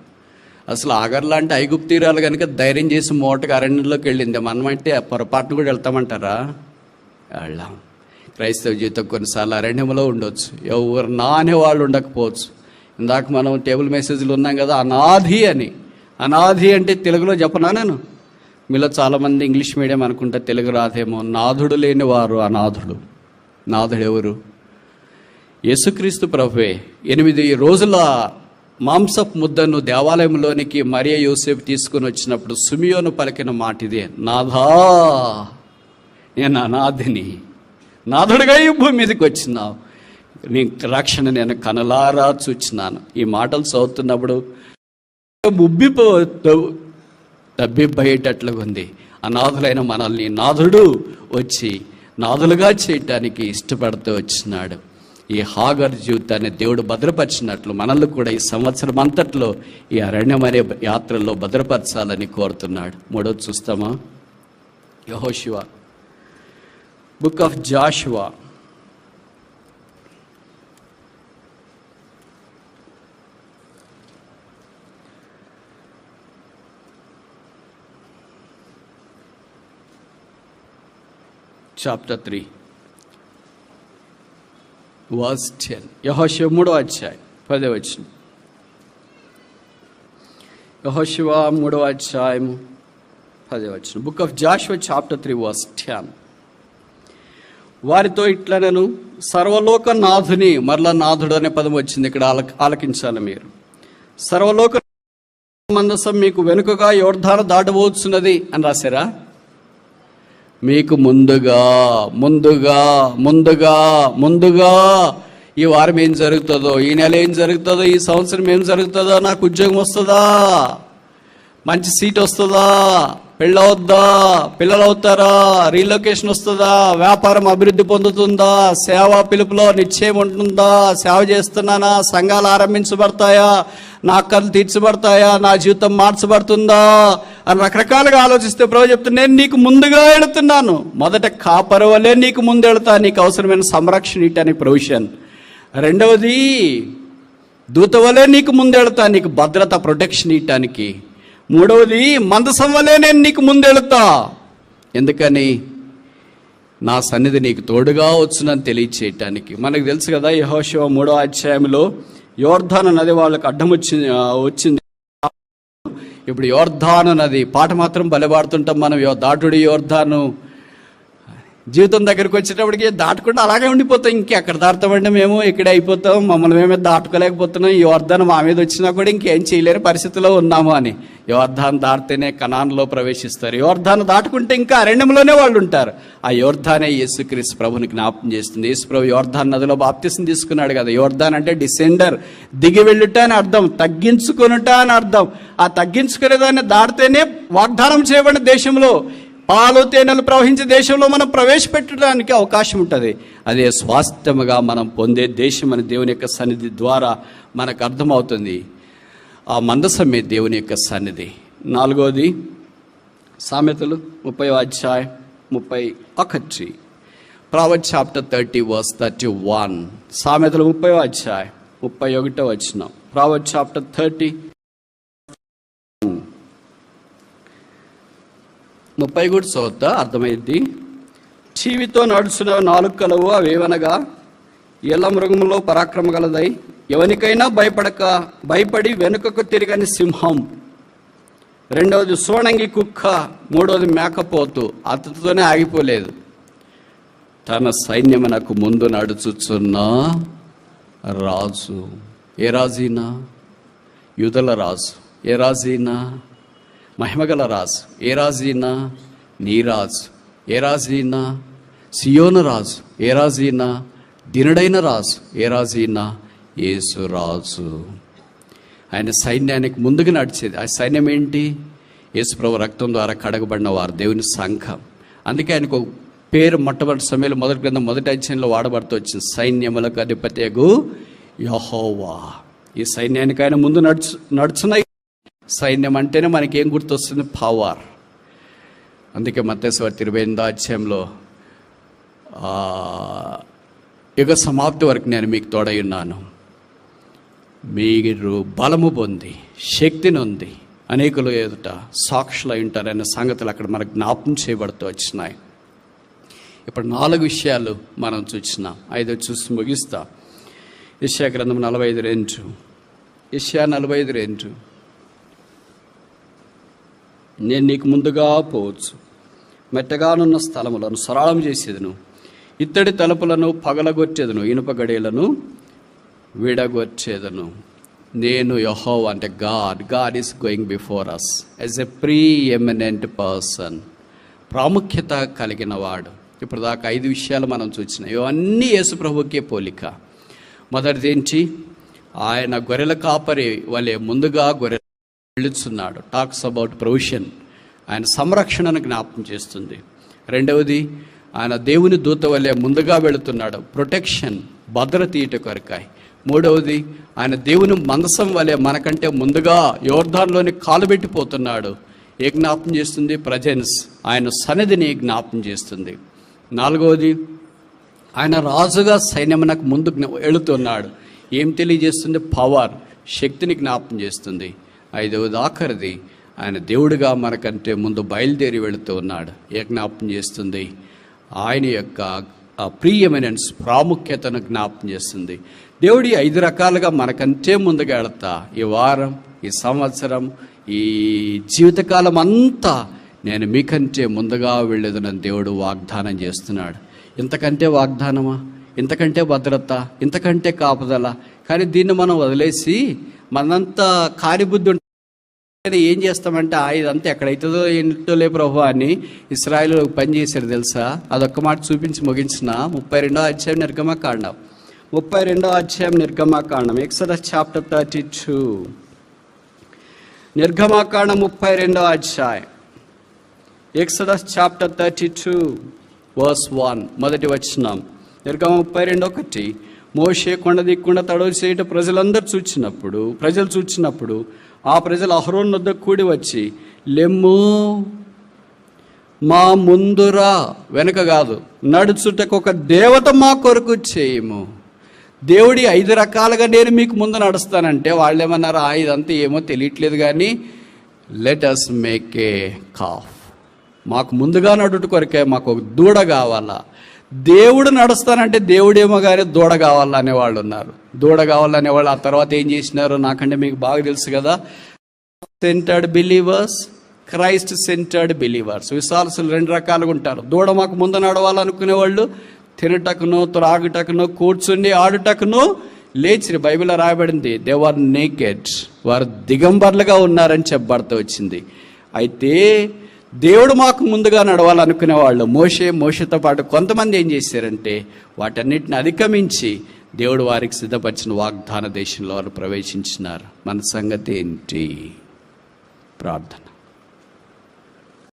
అసలు హాగర్ లాంటి ఐగుప్తీరాలు కనుక ధైర్యం చేసి మూటగా అరణ్యంలోకి వెళ్ళింది. మనమంటే పొరపాటును కూడా వెళ్తామంటారా? వెళ్ళాం. క్రైస్తవ జీవితం కొన్నిసార్లు అరణ్యంలో ఉండొచ్చు. ఎవరు నా అనేవాళ్ళు ఉండకపోవచ్చు. ఇందాక మనం టేబుల్ మెసేజ్లు ఉన్నాం కదా, అనాథి అని. అనాథి అంటే తెలుగులో చెప్పనా నేను? మీలో చాలామంది ఇంగ్లీష్ మీడియం అనుకుంటే తెలుగు రాదేమో. నాథుడు లేని వారు అనాథుడు. నాథుడు ఎవరు? యేసుక్రీస్తు ప్రభువే. 8 రోజుల మాంసపు ముద్దను దేవాలయంలోనికి మరియ యోసేపు తీసుకుని వచ్చినప్పుడు సిమియోను పలికిన మాట ఇదే, నాథా నేను అనాథిని, నాథుడిగా ఈ భూమి మీదకి వచ్చినావు, నీ రక్షణ నేను కనులారా చూచినాను. ఈ మాటలు చదువుతున్నప్పుడు తబ్బిబ్బయ్యేటట్లుగా ఉంది. అనాథులైన మనల్ని నాథుడు వచ్చి నాథులుగా చేయటానికి ఇష్టపడుతూ వచ్చినాడు. ఈ హాగర్ జీవితాన్ని దేవుడు భద్రపరిచినట్లు మనల్ని కూడా ఈ సంవత్సరం అంతట్లో ఈ అరణ్యం అనే యాత్రలో భద్రపరచాలని కోరుతున్నాడు. మూడోది చూస్తామా? యెహోషువ, book of Jashuva, chapter 3 verse 10. యెహోషువ 3వ అధ్యాయం 10వ వచనం. యెహోషువ 3వ అధ్యాయం 10వ వచనం. Book of Jashuva chapter 3 verse 10. వారితో ఇట్లా నేను సర్వలోక నాథుని, మరలా నాథుడు అనే పదం వచ్చింది ఇక్కడ, ఆలకించాలి మీరు. సర్వలోక మందసం మీకు వెనుకగా యోర్దాను దాటబోతున్నది అని రాశారా? మీకు ముందుగా ఈ వారం ఏం జరుగుతుందో, ఈ నెల ఏం జరుగుతుందో, ఈ సంవత్సరం ఏం జరుగుతుందో, నాకు ఉద్యోగం వస్తుందా, మంచి సీట్ వస్తుందా, పెళ్ళవద్దా, పిల్లలు అవుతారా, రీలొకేషన్ వస్తుందా, వ్యాపారం అభివృద్ధి పొందుతుందా, సేవా పిలుపులో నిశ్చయం ఉంటుందా, సేవ చేస్తున్నానా, సంఘాలు ఆరంభించబడతాయా, నా కళ్ళు తీర్చబడతాయా, నా జీవితం మార్చబడుతుందా అని రకరకాలుగా ఆలోచిస్తే ప్రభు చెప్తున్నా, నేను నీకు ముందుగా వెళుతున్నాను. మొదట కాపరి వలే నీకు ముందు వెళుతా, నీకు అవసరమైన సంరక్షణ ఇవ్వటానికి ప్రొవిజన్. రెండవది దూత వలే నీకు ముందు వెళుతా, నీకు భద్రత, ప్రొటెక్షన్ ఇవ్వటానికి. మూడవది మందసం వలే నేను నీకు ముందు వెళుతా. ఎందుకని? నా సన్నిధి నీకు తోడుగా వచ్చునని తెలియచేయటానికి. మనకు తెలుసు కదా, యెహోషువ 3వ అధ్యాయంలో యోర్దాను నది వాళ్ళకి అడ్డం వచ్చింది. ఇప్పుడు యోర్దాను నది పాట మాత్రం బలపాడుతుంటాం మనం, దాటుడి యోర్దాను. జీవితం దగ్గరికి వచ్చేటప్పటికి దాటకుండా అలాగే ఉండిపోతాం. ఇంకెక్కడ దాటుతామంటే మేము ఇక్కడే అయిపోతాం, మమ్మల్ని మేమే దాటుకోలేకపోతున్నాం, యోర్దాను మా మీద వచ్చినా కూడా ఇంకేం చేయలేని పరిస్థితిలో ఉన్నాము అని. యోర్దాను దాటితేనే కనాన్లో ప్రవేశిస్తారు. యోర్దాను దాటుకుంటే ఇంకా అరణ్యంలోనే వాళ్ళు ఉంటారు. ఆ యోర్దానే యేసుక్రీస్తు ప్రభుని జ్ఞాపకం చేస్తుంది. యేసు ప్రభు యోర్దాను నదిలో బాప్తిసం తీసుకున్నాడు కదా. యోర్దాన్ అంటే డిసెండర్, దిగి వెళ్ళుట అని అర్థం, తగ్గించుకొనుట అని అర్థం. ఆ తగ్గించుకునేదాన్ని దాటితేనే వాగ్దానం చేయబడిన దేశంలో, పాలు తేనెలు ప్రవహించే దేశంలో మనం ప్రవేశపెట్టడానికి అవకాశం ఉంటుంది. అదే స్వాస్థ్యముగా మనం పొందే దేశం అని దేవుని యొక్క సన్నిధి ద్వారా మనకు అర్థమవుతుంది. ఆ మందసమే దేవుని యొక్క సన్నిధి. నాలుగోది సామెతలు 30వ అధ్యాయం 31. Proverbs chapter 30 verse 31. సామెతలు 30వ అధ్యాయం 31వ వచనం. ప్రావర్బ్స్ చాప్టర్ 30 30 కూడా చదువుతా, అర్థమైంది. చీవితో నడుచున్న 4 కలవు, అవేవనగా ఎల్ల మృగములో పరాక్రమ గలదై, ఎవనికైనా భయపడి వెనుకకు తిరగని సింహం. రెండవది సోణంగి కుక్క. మూడవది మేకపోతు. అతడితోనే ఆగిపోలేదు, తన సైన్యమునకు ముందు నడుచుచున్న రాజు. ఏ రాజైనా? యూదుల రాజు. ఏ రాజైనా? మహిమగల రాజు. ఏ రాజు ఈయన? నీ రాజు. ఏ రాజు ఈయన? సియోను రాజు. ఏ రాజు ఈయన? దినుడైన రాజు. ఏ రాజు ఈయన? యేసు రాజు. ఆయన సైన్యానికి ముందుకు నడిచేది. ఆ సైన్యం ఏంటి? యేసుప్రభు రక్తం ద్వారా కడగబడిన వారు, దేవుని సంఘం. అందుకే ఆయనకు పేరు మొట్టమొదటి సమయంలో మొదటి గ్రంథం మొదటి అధ్యాయంలో వాడబడుతూ వచ్చింది, సైన్యములకు అధిపతియగు యెహోవా. ఈ సైన్యానికి ఆయన ముందు నడుచున్నాయి. సైన్యం అంటేనే మనకేం గుర్తొస్తుంది? పవర్. అందుకే మత్తయి సువార్త 28వ అధ్యాయంలో యుగ సమాప్తి వరకు నేను మీకు తోడై ఉన్నాను, మీరు బలము పొంది శక్తిని ఉంది అనేకులు ఎదుట సాక్షులు అయి ఉంటారనే సంగతులు అక్కడ మనకు జ్ఞాపకం చేయబడుతూ వచ్చినాయి. ఇప్పుడు 4 విషయాలు మనం చూసినాం. 5 చూసి ముగిస్తాం. యెషయా గ్రంథం 45:2. యెషయా 45:2. నేను నీకు ముందుగా పోవచ్చు, మెట్టగానున్న స్థలములను సరళం చేసేదను, ఇత్తడి తలుపులను పగలగొట్టేదను, ఇనుప గడియలను విడగొచ్చేదను. నేను యెహోవా అంటే God is going before us as a preeminent person, ప్రాముఖ్యత కలిగిన వాడు. ఇప్పుడు దాకా 5 విషయాలు మనం చూసినాం. ఇవన్నీ యేసు ప్రభుకే పోలిక. మొదటిది ఏంటి? ఆయన గొర్రెల కాపరి వలె ముందుగా గొర్రెలు వెళుతున్నాడు. టాక్స్ అబౌట్ ప్రొవిషన్, ఆయన సంరక్షణను జ్ఞాపకం చేస్తుంది. రెండవది, ఆయన దేవుని దూత వలె ముందుగా వెళుతున్నాడు, ప్రొటెక్షన్, భద్రత ఇటు కొరకాయి. మూడవది, ఆయన దేవుని మందసం వలె మనకంటే ముందుగా యోర్దాన్లోని కాలు పెట్టిపోతున్నాడు. ఏ జ్ఞాపకం చేస్తుంది? ప్రజెన్స్, ఆయన సన్నిధిని జ్ఞాపకం చేస్తుంది. నాలుగవది, ఆయన రాజుగా సైన్యమునకు ముందు వెళుతున్నాడు. ఏం తెలియజేస్తుంది? పవర్, శక్తిని జ్ఞాపకం చేస్తుంది. ఐదవది, ఆఖరిది, ఆయన దేవుడిగా మనకంటే ముందు బయలుదేరి వెళుతూ ఉన్నాడు. ఏ జ్ఞాపకం చేస్తుంది? ఆయన యొక్క ప్రీ ఎమినెన్స్, ప్రాముఖ్యతను జ్ఞాపకం చేస్తుంది. దేవుడి 5 రకాలుగా మనకంటే ముందుగా వెళతా ఈ వారం, ఈ సంవత్సరం, ఈ జీవితకాలం అంతా నేను మీకంటే ముందుగా వెళ్ళేదనని దేవుడు వాగ్దానం చేస్తున్నాడు. ఇంతకంటే వాగ్దానమా? ఇంతకంటే భద్రత? ఇంతకంటే కాపుదల? కానీ దీన్ని మనం వదిలేసి మనంతా కానిబుద్ధి ఏం చేస్తామంటే ఇదంతా ఎక్కడైతుందో ఏంటోలే ప్రభు అని ఇశ్రాయేలు పని చేశారు తెలుసా? అదొక్క మాట చూపించి ముగించిన 32వ అధ్యాయం నిర్గమకాండం. 32వ అధ్యాయం నిర్గమకాండం, ఎక్సోడస్ చాప్టర్ 32. నిర్గమకాండం 32వ అధ్యాయం, ఎక్సోడస్ చాప్టర్ 32 verse 1, మొదటి వచనం. నిర్గమం 32:1. మోషే కొండ దిక్కుండా తడవ చేయట ప్రజలు చూచినప్పుడు ఆ ప్రజలు అహరోను వద్ద కూడి వచ్చి, లెమ్ము, మా ముందురా, వెనక కాదు, నడుచుటకు ఒక దేవత మా కొరకు చేయము. దేవుడి 5 రకాలుగా నేను మీకు ముందు నడుస్తానంటే వాళ్ళు ఏమన్నారు? ఇదంతా ఏమో తెలియట్లేదు కానీ let us make a calf, మాకు ముందుగా నడుట కొరకే మాకు ఒక దూడ కావాలా. దేవుడు నడుస్తానంటే దేవుడేమో కానీ దూడ కావాలా అనేవాళ్ళు ఉన్నారు. దూడ కావాలనేవాళ్ళు ఆ తర్వాత ఏం చేసినారు నాకంటే మీకు బాగా తెలుసు కదా. Centred believers, Christ centred believers. విశ్వాసులు 2 రకాలుగా ఉంటారు. దూడ మాకు ముందు నడవాలనుకునే వాళ్ళు తినటకును, త్రాగుటకును, కూర్చుండి ఆడుటకును లేచి, బైబిల్లో రాయబడింది దే వర్ నేకెడ్, వారు దిగంబర్లుగా ఉన్నారని చెప్పబడుతూ వచ్చింది. అయితే దేవుడు మాకు ముందుగా నడవాలనుకునే వాళ్ళు మోషేతో పాటు కొంతమంది ఏం చేశారంటే వాటన్నిటిని అధిగమించి దేవుడు వారికి సిద్ధపరిచిన వాగ్దాన దేశంలో వారు ప్రవేశించినారు. మన సంగతి ఏంటి? ప్రార్థన.